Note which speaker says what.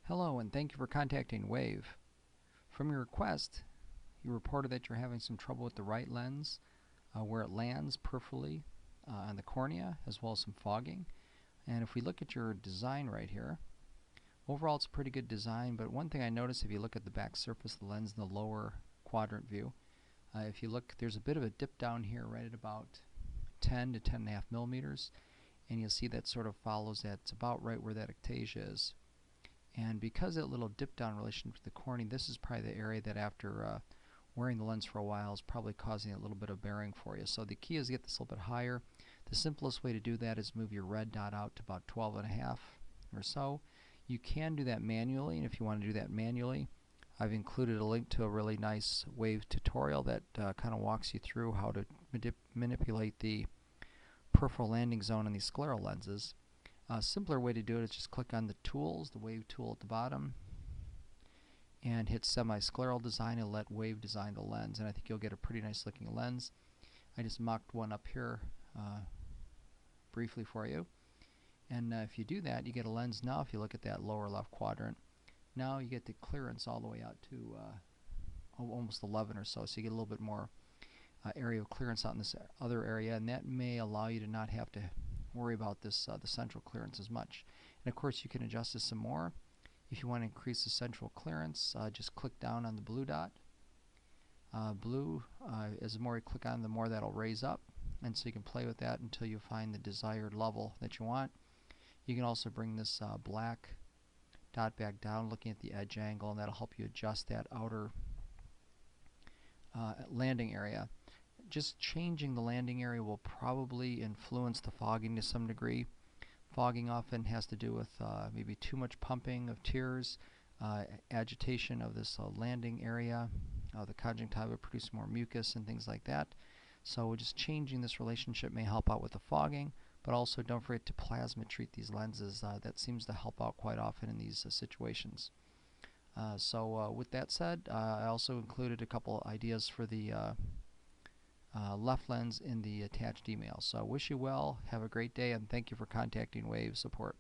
Speaker 1: Hello, and thank you for contacting Wave. From your request, you reported that you're having some trouble with the right lens where it lands peripherally on the cornea, as well as some fogging. And if we look at your design right here, overall it's a pretty good design, but one thing I noticed if you look at the back surface of the lens in the lower quadrant view, if you look, there's a bit of a dip down here right at about 10 to 10.5 millimeters, and you'll see that sort of follows that. It's about right where that ectasia is. And because that little dip down relation to the cornea, this is probably the area that after wearing the lens for a while is probably causing a little bit of bearing for you. So the key is to get this a little bit higher. The simplest way to do that is move your red dot out to about 12.5 or so. You can do that manually, and if you want to do that manually, I've included a link to a really nice Wave tutorial that kind of walks you through how to manipulate the peripheral landing zone on these scleral lenses. A simpler way to do it is just click on the tools, the Wave tool at the bottom, and hit semi-scleral design and let Wave design the lens, and I think you'll get a pretty nice looking lens. I just mocked one up here briefly for you, and if you do that, you get a lens. Now if you look at that lower left quadrant, now you get the clearance all the way out to almost 11 or so, so you get a little bit more area of clearance out in this other area, and that may allow you to not have to worry about this the central clearance as much. And of course you can adjust this some more. If you want to increase the central clearance, just click down on the blue dot. Blue, as the more you click on, the more that'll raise up, and so you can play with that until you find the desired level that you want. You can also bring this black dot back down, looking at the edge angle, and that'll help you adjust that outer landing area. Just changing the landing area will probably influence the fogging to some degree. Fogging often has to do with maybe too much pumping of tears, agitation of this landing area. The conjunctiva produce more mucus and things like that. So just changing this relationship may help out with the fogging, but also don't forget to plasma treat these lenses. That seems to help out quite often in these situations. With that said, I also included a couple ideas for the left lens in the attached email. So I wish you well, have a great day, and thank you for contacting Wave Support.